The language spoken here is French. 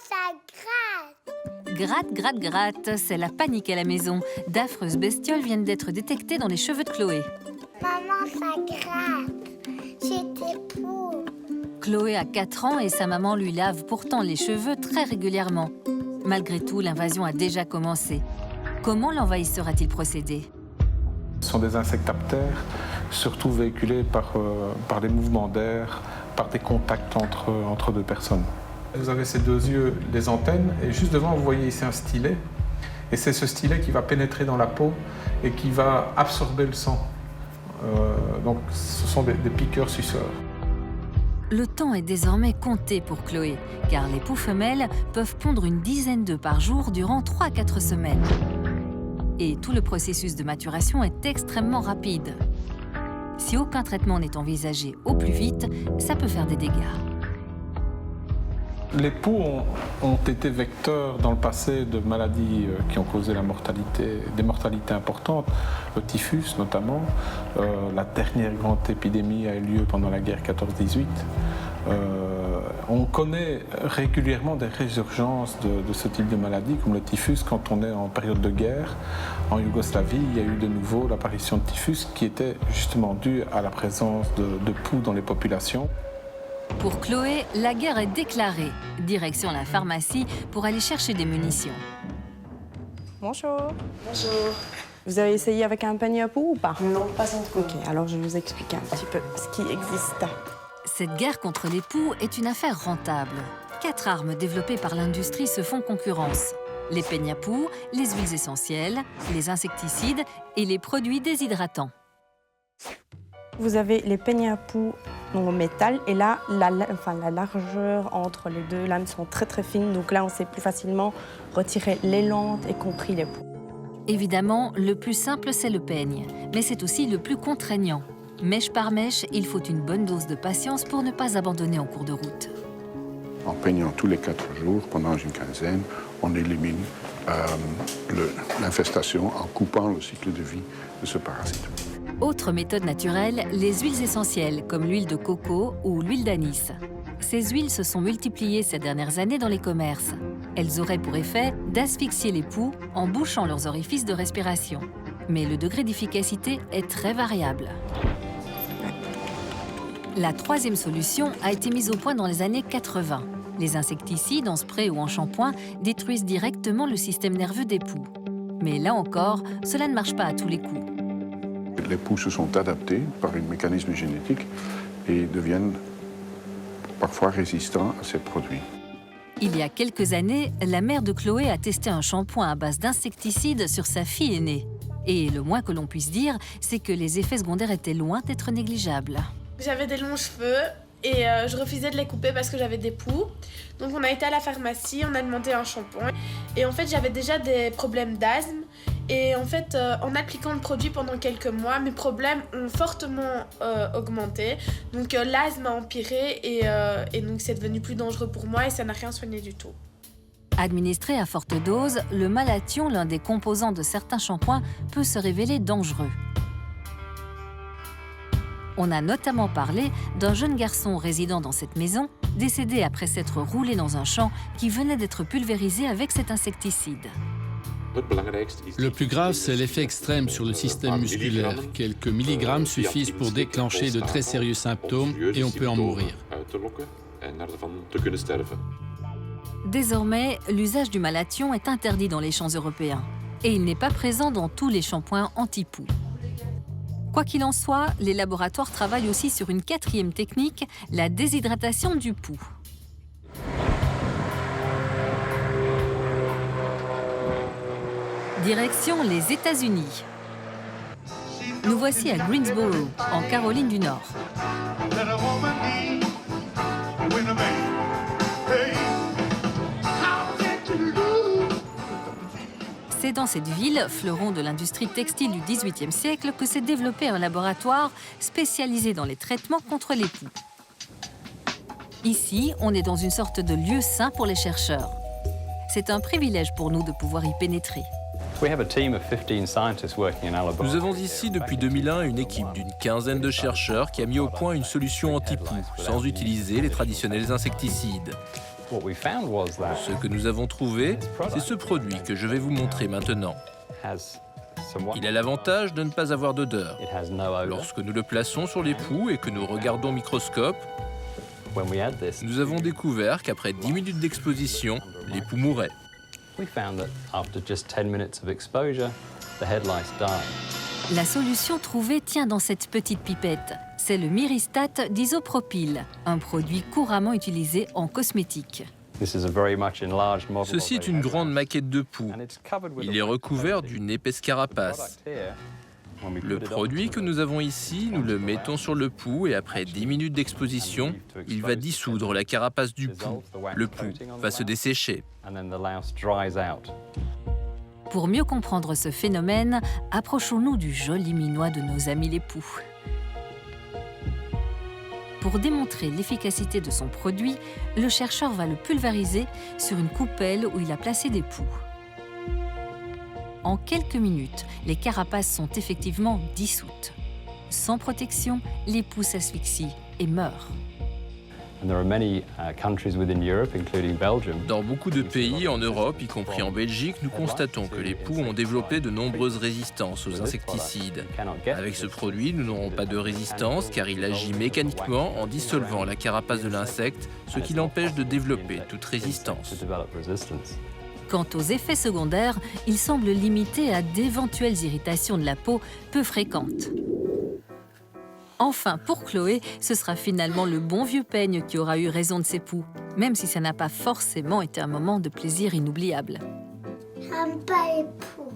ça gratte. Gratte, gratte, gratte, c'est la panique à la maison. D'affreuses bestioles viennent d'être détectées dans les cheveux de Chloé. Maman, ça gratte. J'ai des poux. Chloé a 4 ans et sa maman lui lave pourtant les cheveux très régulièrement. Malgré tout, l'invasion a déjà commencé. Comment l'envahisseur a-t-il procédé? Ce sont des insectaptères, surtout véhiculés par des mouvements d'air, par des contacts entre deux personnes. Vous avez ces deux yeux, les antennes, et juste devant, vous voyez ici un stylet. Et c'est ce stylet qui va pénétrer dans la peau et qui va absorber le sang. Donc ce sont des piqueurs suceurs. Le temps est désormais compté pour Chloé, car les poux femelles peuvent pondre une dizaine d'œufs par jour durant 3 à 4 semaines. Et tout le processus de maturation est extrêmement rapide. Si aucun traitement n'est envisagé au plus vite, ça peut faire des dégâts. Les poux ont été vecteurs dans le passé de maladies qui ont causé des mortalités importantes, le typhus notamment. La dernière grande épidémie a eu lieu pendant la guerre 14-18. On connaît régulièrement des résurgences de ce type de maladie, comme le typhus quand on est en période de guerre. En Yougoslavie, il y a eu de nouveau l'apparition de typhus qui était justement due à la présence de poux dans les populations. Pour Chloé, la guerre est déclarée. Direction la pharmacie pour aller chercher des munitions. Bonjour. Bonjour. Vous avez essayé avec un peigne à poux ou pas? Non, pas encore. Ok, alors je vais vous expliquer un petit peu ce qui existe. Cette guerre contre les poux est une affaire rentable. 4 armes développées par l'industrie se font concurrence. Les peignes à poux, les huiles essentielles, les insecticides et les produits déshydratants. Vous avez les peignes à poux en métal et là, la largeur entre les deux lames sont très très fines. Donc là, on sait plus facilement retirer les lentes, y compris les poux. Évidemment, le plus simple, c'est le peigne. Mais c'est aussi le plus contraignant. Mèche par mèche, il faut une bonne dose de patience pour ne pas abandonner en cours de route. En peignant tous les 4 jours, pendant une quinzaine, on élimine l'infestation en coupant le cycle de vie de ce parasite. Autre méthode naturelle, les huiles essentielles, comme l'huile de coco ou l'huile d'anis. Ces huiles se sont multipliées ces dernières années dans les commerces. Elles auraient pour effet d'asphyxier les poux en bouchant leurs orifices de respiration. Mais le degré d'efficacité est très variable. La 3e solution a été mise au point dans les années 80. Les insecticides en spray ou en shampoing détruisent directement le système nerveux des poux. Mais là encore, cela ne marche pas à tous les coups. Les poux se sont adaptés par un mécanisme génétique et deviennent parfois résistants à ces produits. Il y a quelques années, la mère de Chloé a testé un shampoing à base d'insecticides sur sa fille aînée. Et le moins que l'on puisse dire, c'est que les effets secondaires étaient loin d'être négligeables. J'avais des longs cheveux et je refusais de les couper parce que j'avais des poux. Donc on a été à la pharmacie, on a demandé un shampoing. Et en fait, j'avais déjà des problèmes d'asthme. Et en fait, en appliquant le produit pendant quelques mois, mes problèmes ont fortement augmenté. Donc l'asthme a empiré et donc c'est devenu plus dangereux pour moi et ça n'a rien soigné du tout. Administré à forte dose, le malathion, l'un des composants de certains shampoings, peut se révéler dangereux. On a notamment parlé d'un jeune garçon résidant dans cette maison, décédé après s'être roulé dans un champ qui venait d'être pulvérisé avec cet insecticide. Le plus grave, c'est l'effet extrême sur le système musculaire. Quelques milligrammes suffisent pour déclencher de très sérieux symptômes et on peut en mourir. Désormais, l'usage du malathion est interdit dans les champs européens et il n'est pas présent dans tous les shampoings anti-poux. Quoi qu'il en soit, les laboratoires travaillent aussi sur une 4e technique, la déshydratation du poux. Direction les États-Unis. Nous voici à Greensboro, en Caroline du Nord. C'est dans cette ville, fleuron de l'industrie textile du XVIIIe siècle, que s'est développé un laboratoire spécialisé dans les traitements contre les poux. Ici, on est dans une sorte de lieu sain pour les chercheurs. C'est un privilège pour nous de pouvoir y pénétrer. Nous avons ici depuis 2001 une équipe d'une quinzaine de chercheurs qui a mis au point une solution anti-poux, sans utiliser les traditionnels insecticides. Ce que nous avons trouvé, c'est ce produit que je vais vous montrer maintenant. Il a l'avantage de ne pas avoir d'odeur. Lorsque nous le plaçons sur les poux et que nous regardons au microscope, nous avons découvert qu'après 10 minutes d'exposition, les poux mouraient. La solution trouvée tient dans cette petite pipette. C'est le myristate d'isopropyl, un produit couramment utilisé en cosmétique. Ceci est une grande maquette de poux. Il est recouvert d'une épaisse carapace. Le produit que nous avons ici, nous le mettons sur le poux et après 10 minutes d'exposition, il va dissoudre la carapace du poux. Le poux va se dessécher. Pour mieux comprendre ce phénomène, approchons-nous du joli minois de nos amis les poux. Pour démontrer l'efficacité de son produit, le chercheur va le pulvériser sur une coupelle où il a placé des poux. En quelques minutes, les carapaces sont effectivement dissoutes. Sans protection, les poux s'asphyxient et meurent. Dans beaucoup de pays en Europe, y compris en Belgique, nous constatons que les poux ont développé de nombreuses résistances aux insecticides. Avec ce produit, nous n'aurons pas de résistance car il agit mécaniquement en dissolvant la carapace de l'insecte, ce qui l'empêche de développer toute résistance. Quant aux effets secondaires, ils semblent limités à d'éventuelles irritations de la peau peu fréquentes. Enfin, pour Chloé, ce sera finalement le bon vieux peigne qui aura eu raison de ses poux, même si ça n'a pas forcément été un moment de plaisir inoubliable. J'aime pas les poux.